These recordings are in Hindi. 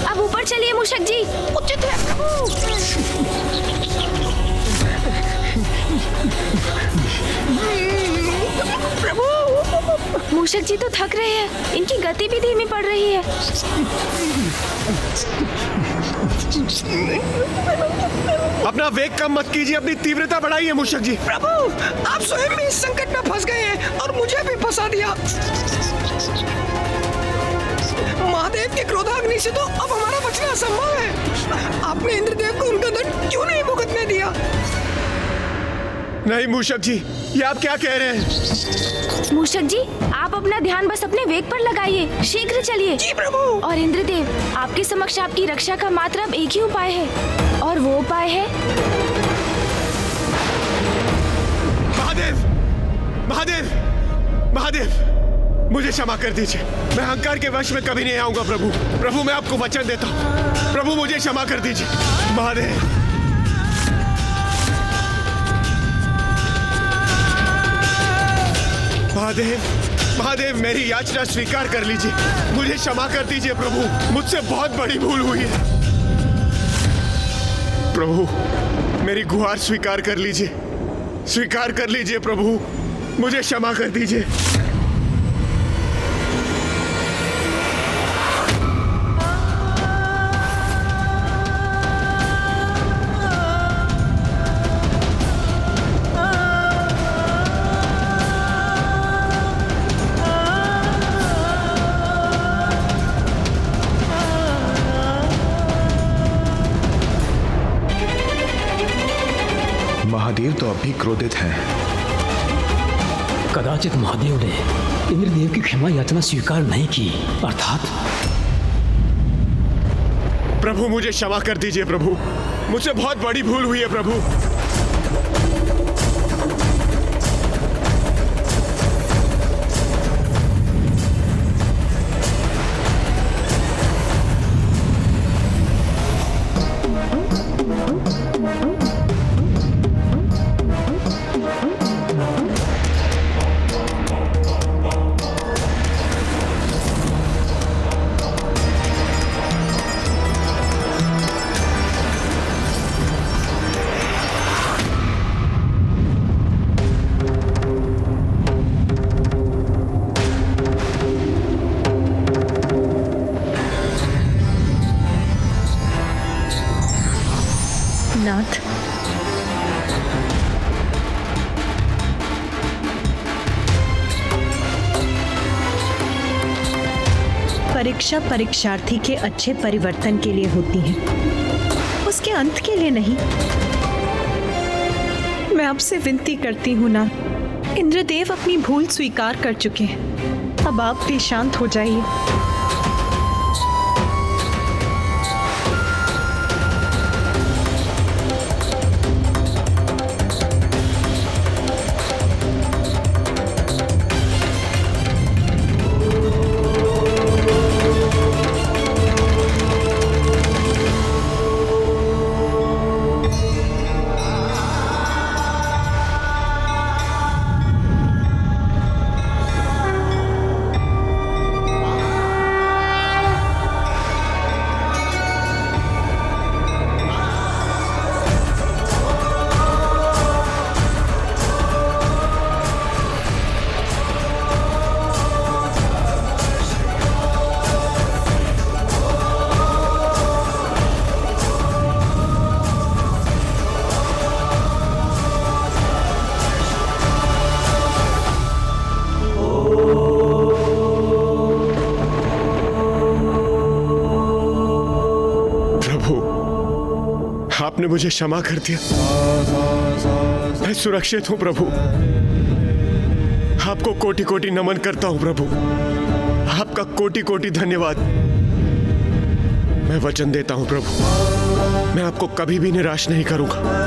अब ऊपर चलिए मूषक जी। उचित है प्रभु। प्रभु मूषक जी तो थक रहे हैं, इनकी गति भी धीमी पड़ रही है। अपना वेग कम मत कीजिए, अपनी तीव्रता बढ़ाइए मूषक जी। प्रभु, आप स्वयं भी इस संकट में फंस गए हैं और मुझे भी फंसा दिया। महादेव के क्रोधाग्नि से तो अब हमारा बचना असंभव है। आपने इंद्रदेव को उनका दंड क्यों नहीं भुगतने दिया? नहीं मूषक जी, ये आप क्या कह रहे हैं? मूषक जी, आप अपना ध्यान बस अपने वेग पर लगाइए, शीघ्र चलिए। जी प्रभु। और इंद्रदेव, आपके समक्ष आपकी रक्षा का मात्र अब एक ही उपाय है, और वो उपाय है महादेव, महादेव, महादेव, मुझे क्षमा कर दीजिए। मैं अहंकार के वश में कभी नहीं आऊंगा प्रभु। प्रभु, मैं आपको वचन देता हूँ। प्रभु, मुझे क्षमा कर दीजिए। महादेव, महादेव, महादेव, मेरी याचना स्वीकार कर लीजिए। मुझे क्षमा कर दीजिए प्रभु, मुझसे बहुत बड़ी भूल हुई है। प्रभु, मेरी गुहार स्वीकार कर लीजिए, स्वीकार कर लीजिए प्रभु, मुझे क्षमा कर दीजिए। महादेव तो अब भी क्रोधित हैं। कदाचित महादेव ने इंद्रदेव की क्षमा याचना स्वीकार नहीं की, अर्थात प्रभु, मुझे क्षमा कर दीजिए प्रभु, मुझसे बहुत बड़ी भूल हुई है प्रभु। नाथ, परीक्षा परीक्षार्थी के अच्छे परिवर्तन के लिए होती है, उसके अंत के लिए नहीं। मैं आपसे विनती करती हूँ नाथ, इंद्रदेव अपनी भूल स्वीकार कर चुके हैं, अब आप भी शांत हो जाइए। आपने मुझे क्षमा कर दिया, मैं सुरक्षित हूं प्रभु। आपको कोटि कोटि नमन करता हूं प्रभु, आपका कोटि कोटि धन्यवाद। मैं वचन देता हूं प्रभु, मैं आपको कभी भी निराश नहीं करूंगा।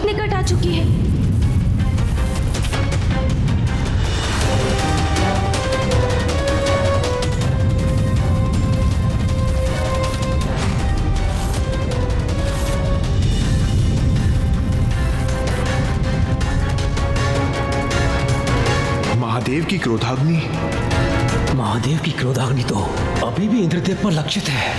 बहुत निकट आ चुकी है। महादेव की क्रोधाग्नि। महादेव की क्रोधाग्नि तो अभी भी इंद्रदेव पर लक्षित है।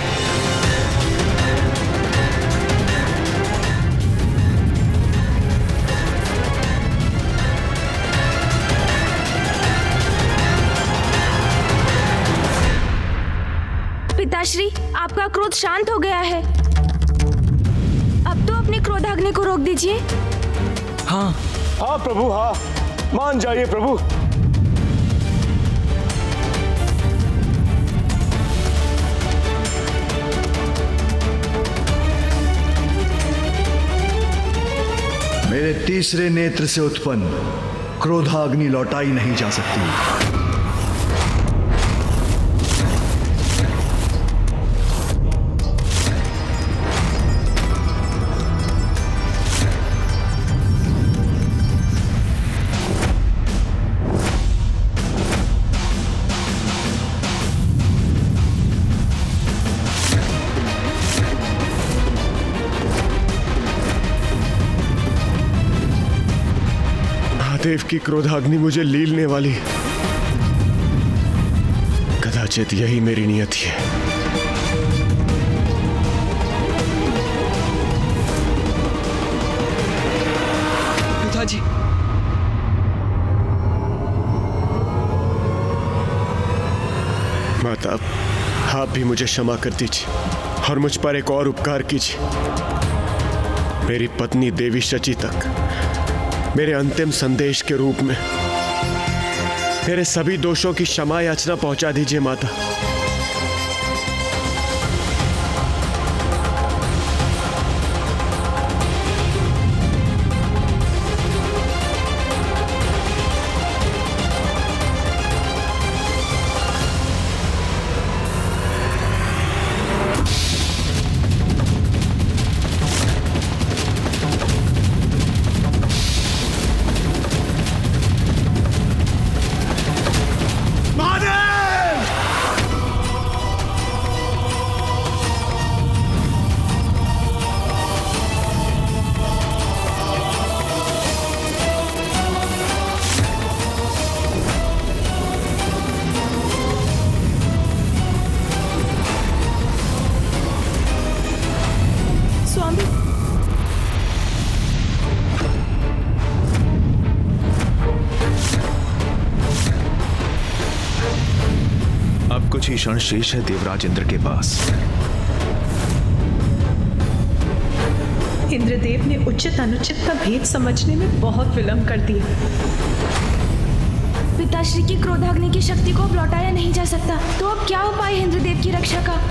पिताश्री, आपका क्रोध शांत हो गया है। अब तो अपनी क्रोधाग्नि को रोक दीजिए। हाँ हाँ प्रभु, हाँ, मान जाइए प्रभु। मेरे तीसरे नेत्र से उत्पन्न क्रोधाग्नि लौटाई नहीं जा सकती। महादेव की क्रोधाग्नि मुझे लीलने वाली। कदाचित यही मेरी नियति है। पिताजी, माता, आप भी मुझे क्षमा कर दीजिए और मुझ पर एक और उपकार कीजिए। मेरी पत्नी देवी शची तक मेरे अंतिम संदेश के रूप में मेरे सभी दोषों की क्षमा याचना पहुंचा दीजिए माता। कुछ ही क्षण शेष है देवराज इंद्र के पास। इंद्रदेव ने उचित अनुचित का भेद समझने में बहुत विलंब कर दिया। पिताश्री की क्रोधाग्नि की शक्ति को अब लौटाया नहीं जा सकता, तो अब क्या उपाय है इंद्रदेव की रक्षा का?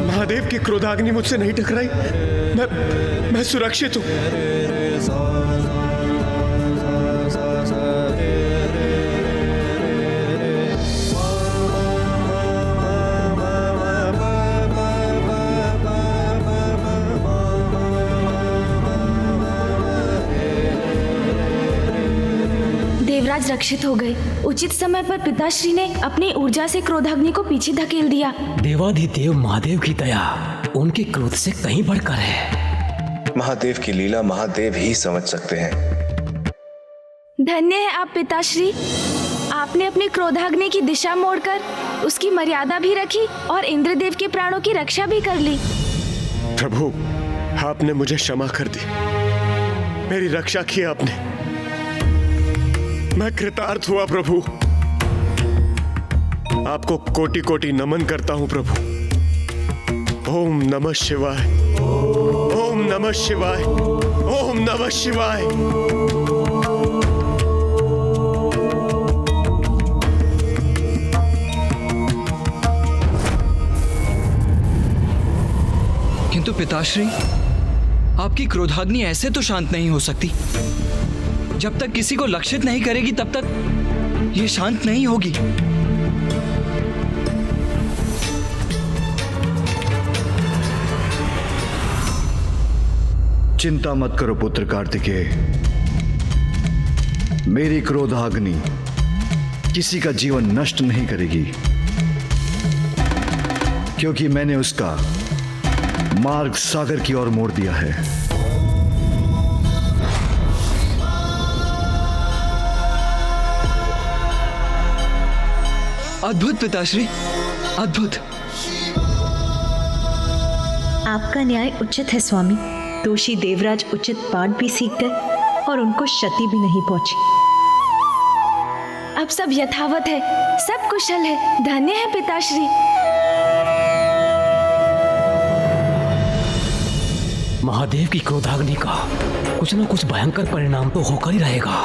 महादेव की क्रोधाग्नि मुझसे नहीं टकराई। मैं सुरक्षित हूं। देवराज रक्षित हो गए। उचित समय पर पिताश्री ने अपनी ऊर्जा से क्रोधाग्नि को पीछे धकेल दिया। देवाधिदेव महादेव की दया उनके क्रोध से कहीं बढ़कर है। महादेव की लीला महादेव ही समझ सकते हैं। धन्य है आप पिताश्री, आप आपने अपनी क्रोधाग्नि की दिशा मोड़कर उसकी मर्यादा भी रखी और इंद्रदेव के प्राणों की रक्षा भी कर ली। प्रभु, आपने मुझे क्षमा कर दी, मेरी रक्षा की आपने। मैं कृतार्थ हुआ प्रभु। आपको कोटि कोटि नमन करता हूं प्रभु। ओम नमः शिवाय, ओम नमः शिवाय, ओम नमः शिवाय। किंतु पिताश्री, आपकी क्रोधाग्नि ऐसे तो शांत नहीं हो सकती। जब तक किसी को लक्षित नहीं करेगी तब तक ये शांत नहीं होगी। चिंता मत करो पुत्र कार्तिकेय। मेरी क्रोधाग्नि किसी का जीवन नष्ट नहीं करेगी, क्योंकि मैंने उसका मार्ग सागर की ओर मोड़ दिया है। अद्भुत पिताश्री, अद्भुत। आपका न्याय उचित है स्वामी। दोषी देवराज उचित पाठ भी सीख गए और उनको क्षति भी नहीं पहुंची। अब सब यथावत है, सब कुशल है। धन्य है पिताश्री। महादेव की क्रोधाग्नि का कुछ न कुछ भयंकर परिणाम तो होकर ही रहेगा।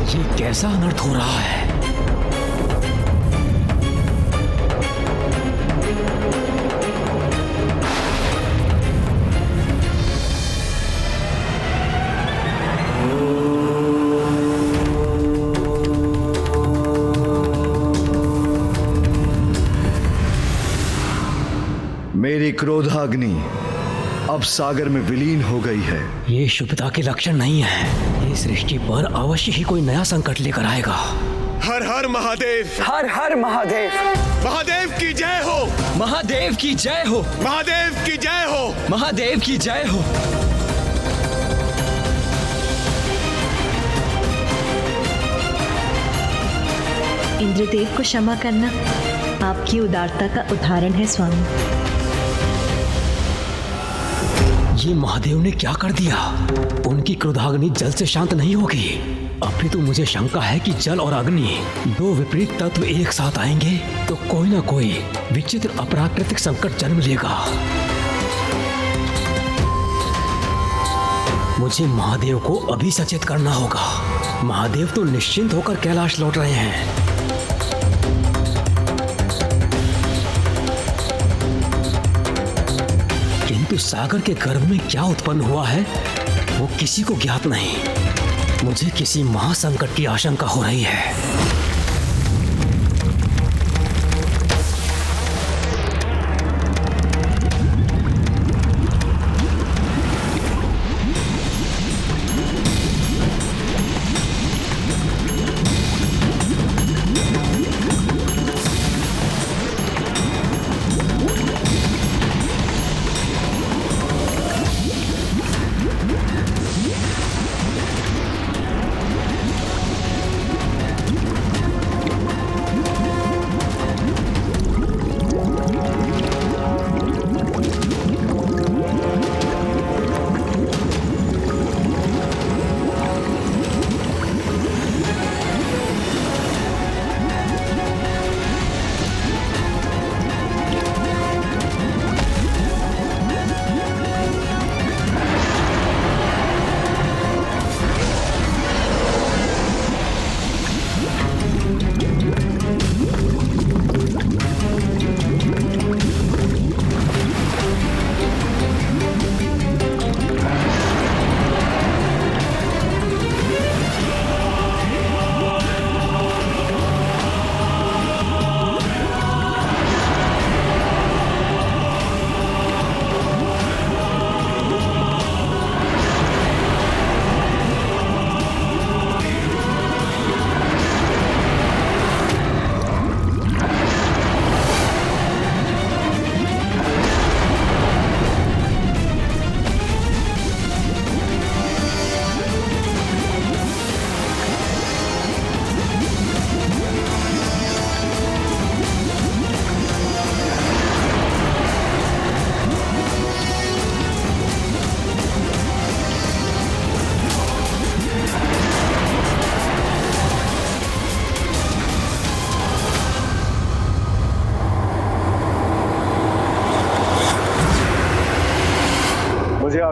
ये कैसा अनर्थ हो रहा है? मेरी क्रोधाग्नि अब सागर में विलीन हो गई है। ये शुभता के लक्षण नहीं है। ये सृष्टि पर अवश्य ही कोई नया संकट लेकर आएगा। हर हर महादेव, हर हर महादेव। महादेव की जय हो, महादेव की जय हो, महादेव की जय हो, महादेव की जय हो। इंद्रदेव को क्षमा करना आपकी उदारता का उदाहरण है स्वामी। ये महादेव ने क्या कर दिया? उनकी क्रोधाग्नि जल से शांत नहीं होगी। अभी तो मुझे शंका है कि जल और अग्नि दो विपरीत तत्व एक साथ आएंगे तो कोई ना कोई विचित्र अप्राकृतिक संकट जन्म लेगा। मुझे महादेव को अभी सचेत करना होगा। महादेव तो निश्चिंत होकर कैलाश लौट रहे हैं। किंतु सागर के गर्भ में क्या उत्पन्न हुआ है वो किसी को ज्ञात नहीं। मुझे किसी महासंकट की आशंका हो रही है।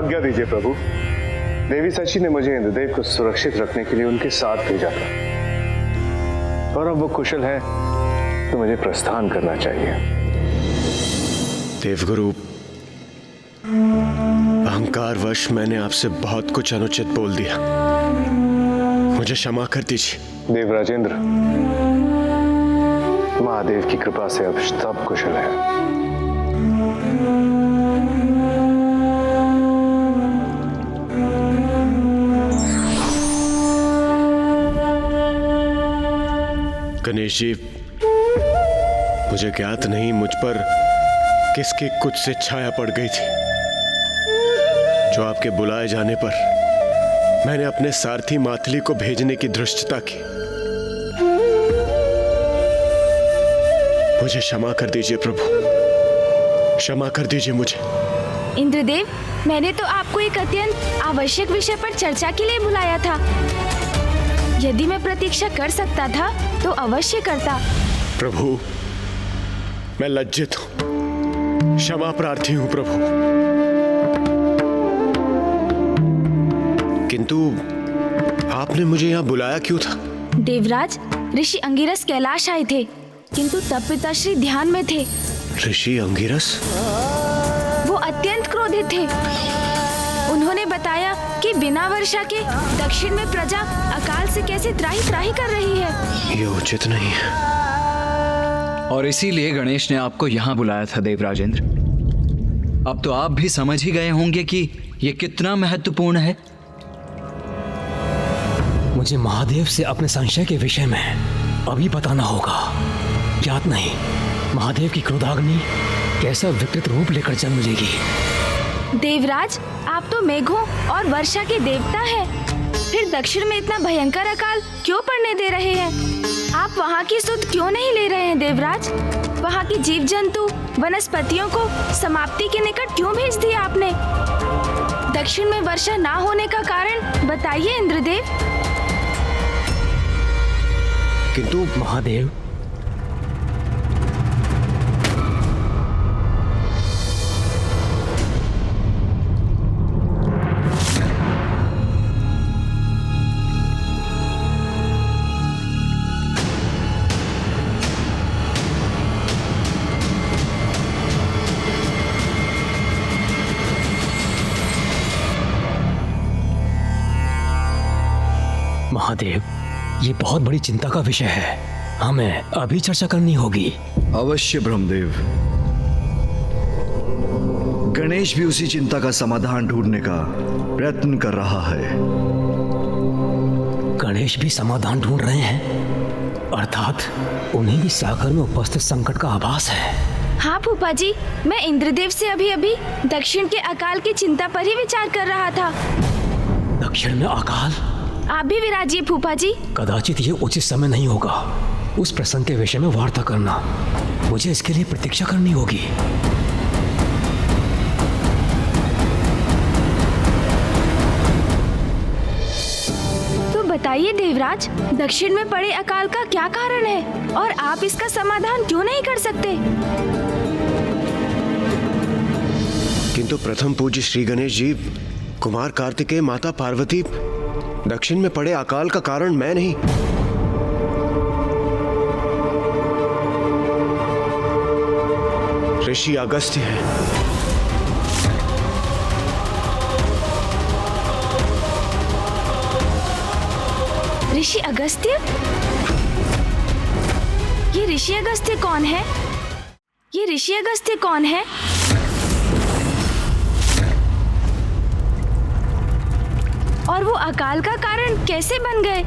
आज्ञा दीजिए प्रभु। देवी सची ने मुझे इंद्रदेव को सुरक्षित रखने के लिए उनके साथ भेजा था, और अब वो कुशल है तो मुझे प्रस्थान करना चाहिए। देवगुरु, अहंकारवश मैंने आपसे बहुत कुछ अनुचित बोल दिया, मुझे क्षमा कर दीजिए। देवराजेंद्र, महादेव की कृपा से अब सब कुशल है। गणेश जी, मुझे ज्ञात नहीं मुझ पर किसकी कुछ से छाया पड़ गई थी, जो आपके बुलाए जाने पर मैंने अपने सारथी मातली को भेजने की धृष्टता की। मुझे क्षमा कर दीजिए प्रभु, क्षमा कर दीजिए मुझे। इंद्रदेव, मैंने तो आपको एक अत्यंत आवश्यक विषय पर चर्चा के लिए बुलाया था। यदि मैं प्रतीक्षा कर सकता था तो अवश्य करता। प्रभु, मैं लज्जित हूं, क्षमा प्रार्थी हूं प्रभु। किंतु आपने मुझे यहाँ बुलाया क्यों था? देवराज, ऋषि अंगिरस कैलाश आए थे, किंतु तब पिताश्री ध्यान में थे। ऋषि अंगिरस? वो अत्यंत क्रोधित थे। उन्होंने बताया कि बिना वर्षा के दक्षिण में प्रजा अकाल से कैसे त्राही त्राही कर रही है। ये उचित नहीं है। और इसीलिए गणेश ने आपको यहाँ बुलाया था देवराजेंद्र। अब तो आप भी समझ ही गए होंगे कि ये कितना महत्वपूर्ण है। मुझे महादेव से अपने संशय के विषय में अभी बताना होगा। ज्ञात नहीं महादेव की क्रोधाग्नि कैसा विकृत रूप लेकर जन्म लेगी। देवराज, आप तो मेघों और वर्षा के देवता हैं। फिर दक्षिण में इतना भयंकर अकाल क्यों पड़ने दे रहे हैं? आप वहाँ की सुध क्यों नहीं ले रहे हैं देवराज? वहाँ की जीव जंतु वनस्पतियों को समाप्ति के निकट क्यों भेज दिया आपने? दक्षिण में वर्षा ना होने का कारण बताइए इंद्रदेव। किंतु महादेव, महादेव, ये बहुत बड़ी चिंता का विषय है, हमें अभी चर्चा करनी होगी। अवश्य ब्रह्मदेव। गणेश भी उसी चिंता का समाधान ढूंढने का प्रयत्न कर रहा है। गणेश भी समाधान ढूंढ रहे हैं, अर्थात उन्हें भी सागर में उपस्थित संकट का आभास है। हाँ फूफा जी, मैं इंद्रदेव से अभी दक्षिण के अकाल की चिंता पर ही विचार कर रहा था। दक्षिण में अकाल? आप भी विराजिए फूफा जी। कदाचित ये उचित समय नहीं होगा उस प्रसंग के विषय में वार्ता करना। मुझे इसके लिए प्रतीक्षा करनी होगी। तो बताइए देवराज, दक्षिण में पड़े अकाल का क्या कारण है और आप इसका समाधान क्यों नहीं कर सकते? किंतु प्रथम पूज्य श्री गणेश जी, कुमार कार्तिकेय, माता पार्वती, दक्षिण में पड़े अकाल का कारण मैं नहीं। ऋषि अगस्त्य है। ऋषि अगस्त्य? ये ऋषि अगस्त्य कौन है? ये ऋषि अगस्त्य कौन है? और वो अकाल का कारण कैसे बन गए?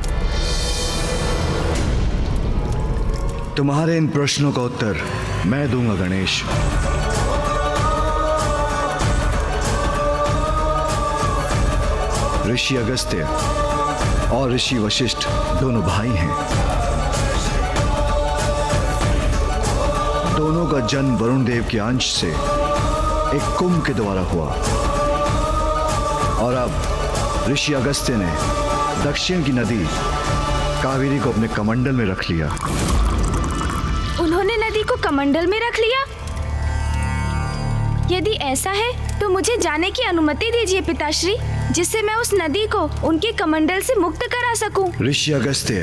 तुम्हारे इन प्रश्नों का उत्तर मैं दूंगा गणेश। ऋषि अगस्त्य और ऋषि वशिष्ठ दोनों भाई हैं। दोनों का जन्म वरुण देव के अंश से एक कुंभ के द्वारा हुआ, और अब ऋषि अगस्त्य ने दक्षिण की नदी कावेरी को अपने कमंडल में रख लिया। उन्होंने नदी को कमंडल में रख लिया? यदि ऐसा है तो मुझे जाने की अनुमति दीजिए पिताश्री, जिससे मैं उस नदी को उनके कमंडल से मुक्त करा सकूं। ऋषि अगस्त्य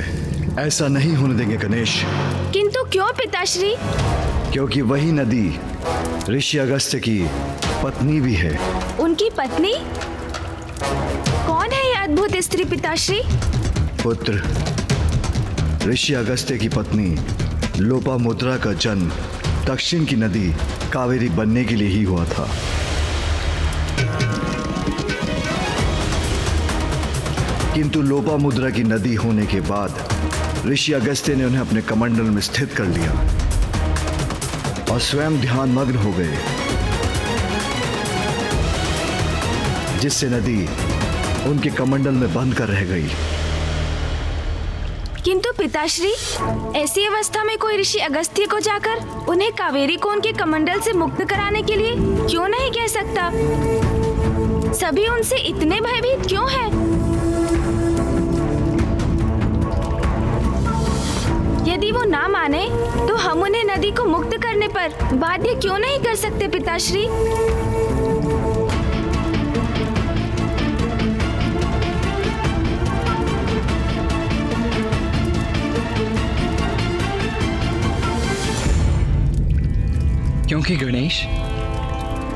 ऐसा नहीं होने देंगे गणेश, किंतु क्यों पिताश्री? क्योंकि वही नदी ऋषि अगस्त्य की पत्नी भी है। उनकी पत्नी? कौन है यह अद्भुत स्त्री पिताश्री? पुत्र, ऋषि अगस्त्य की पत्नी लोपामुद्रा का जन्म दक्षिण की नदी कावेरी बनने के लिए ही हुआ था। किंतु लोपामुद्रा की नदी होने के बाद ऋषि अगस्त्य ने उन्हें अपने कमंडल में स्थित कर लिया और स्वयं ध्यान मग्न हो गए, जिससे नदी उनके कमंडल में बंद कर रह गई। किंतु पिताश्री, ऐसी अवस्था में कोई ऋषि अगस्त्य को जाकर उन्हें कावेरी को उनके कमंडल से मुक्त कराने के लिए क्यों नहीं कह सकता? सभी उनसे इतने भयभीत क्यों हैं? यदि वो ना माने तो हम उन्हें नदी को मुक्त करने पर बाध्य क्यों नहीं कर सकते पिताश्री? क्योंकि गणेश,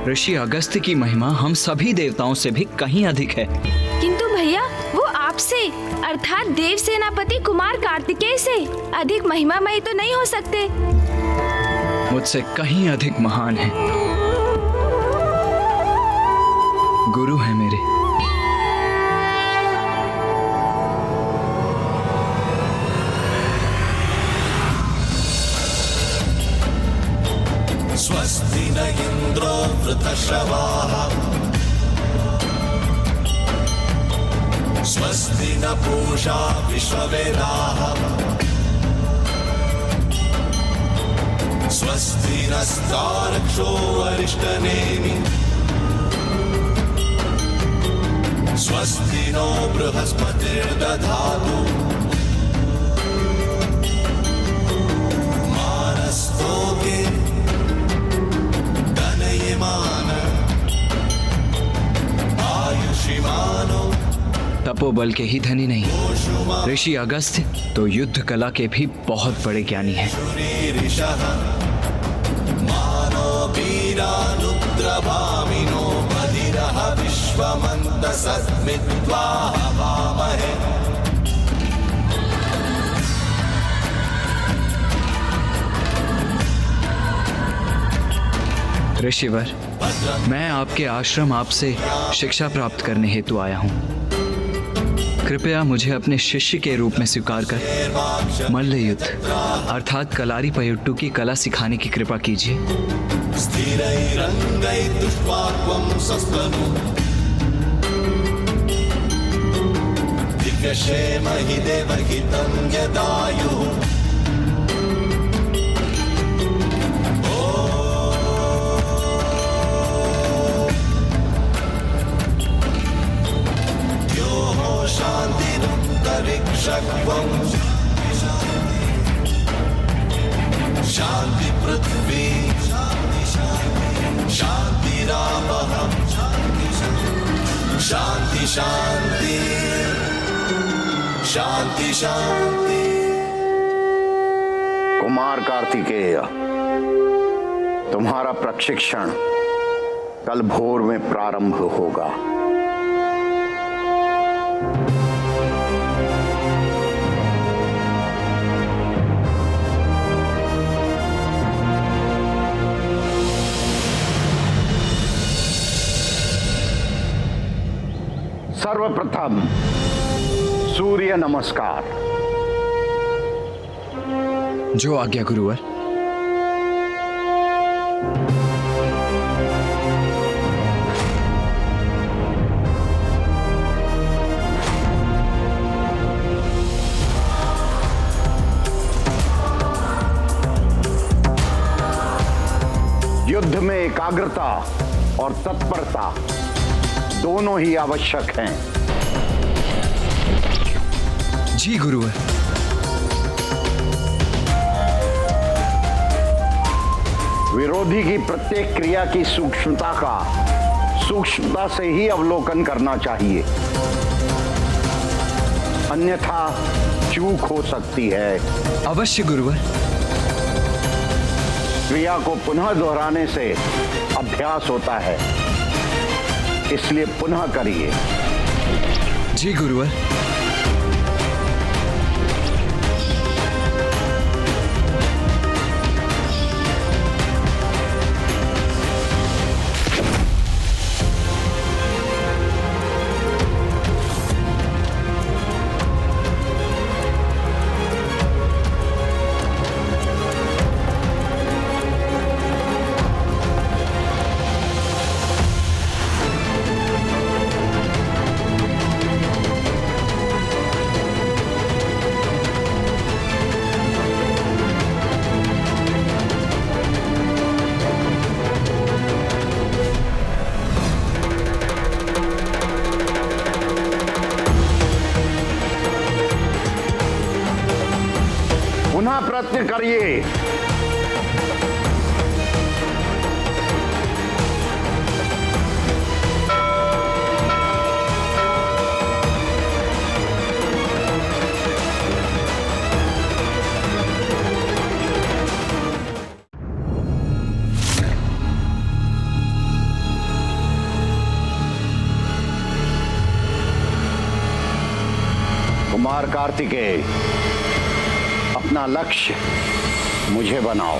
ऋषि अगस्त्य की महिमा हम सभी देवताओं से भी कहीं अधिक है। किंतु भैया, वो आपसे अर्थात देव सेनापति कुमार कार्तिकेय से अधिक महिमामयी तो नहीं हो सकते। मुझसे कहीं अधिक महान है, गुरु है मेरे। स्वस्ति न इंद्रो वृतश्रवाः स्वस्ति न पूषा विश्ववेदाः स्वस्ति नस्तार्क्ष्यो अरिष्टनेमिः स्वस्ति नो बृहस्पतिर्दधातु मानस्तोके तपोबल के ही धनी नहीं, ऋषि अगस्त्य तो युद्ध कला के भी बहुत बड़े ज्ञानी हैं। ऋषिवर, मैं आपके आश्रम आपसे शिक्षा प्राप्त करने हेतु आया हूँ। कृपया मुझे अपने शिष्य के रूप में स्वीकार कर मल्ल युद्ध अर्थात कलारी पयट्टू की कला सिखाने की कृपा कीजिए। शांति पृथ्वी शांति रामः शांति शांति शांति शांति। कुमार कार्तिकेय, तुम्हारा प्रशिक्षण कल भोर में प्रारंभ होगा। सर्वप्रथम सूर्य नमस्कार। जो आज्ञा गुरुवर। युद्ध में एकाग्रता और तत्परता दोनों ही आवश्यक हैं। जी गुरुवर। विरोधी की प्रत्येक क्रिया की सूक्ष्मता से ही अवलोकन करना चाहिए, अन्यथा चूक हो सकती है। अवश्य गुरुवर। क्रिया को पुनः दोहराने से अभ्यास होता है, इसलिए पुनः करिए। जी गुरुवर। पुनः प्रयत्न करिए। कुमार कार्तिकेय, अपना लक्ष्य मुझे बनाओ।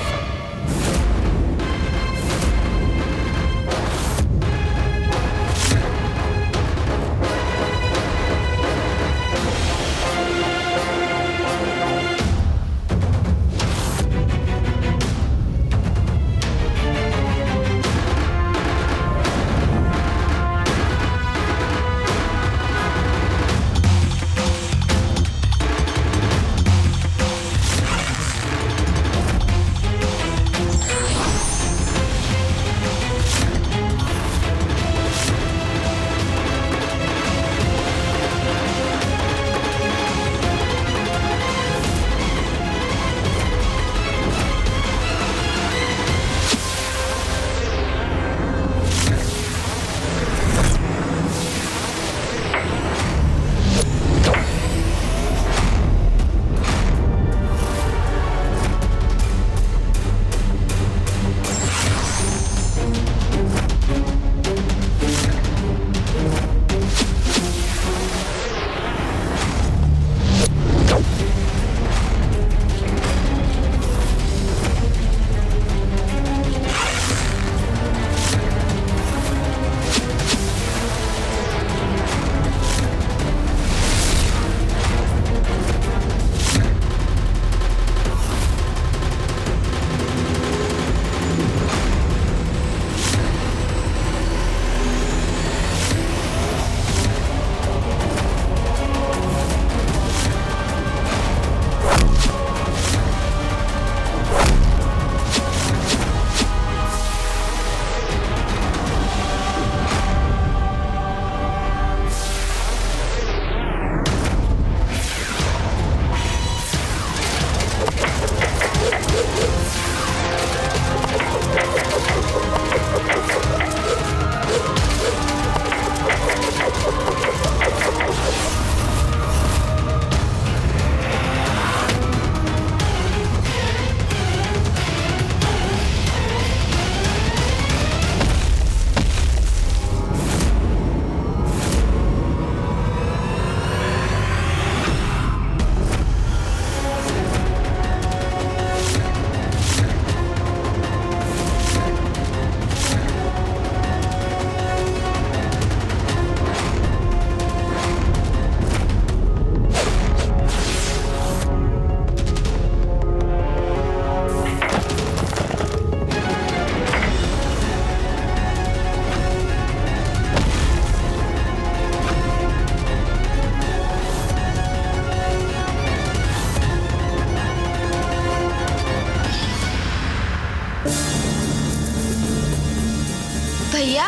भैया,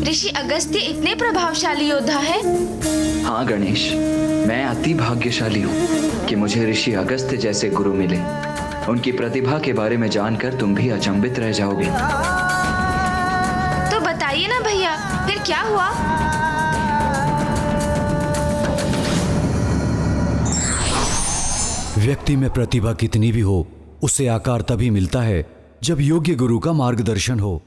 ऋषि अगस्त्य इतने प्रभावशाली योद्धा है? हाँ गणेश, मैं अति भाग्यशाली हूँ कि मुझे ऋषि अगस्त्य जैसे गुरु मिले। उनकी प्रतिभा के बारे में जानकर तुम भी अचंभित रह जाओगे। तो बताइए ना भैया, फिर क्या हुआ? व्यक्ति में प्रतिभा कितनी भी हो, उसे आकार तभी मिलता है जब योग्य गुरु का मार्गदर्शन हो।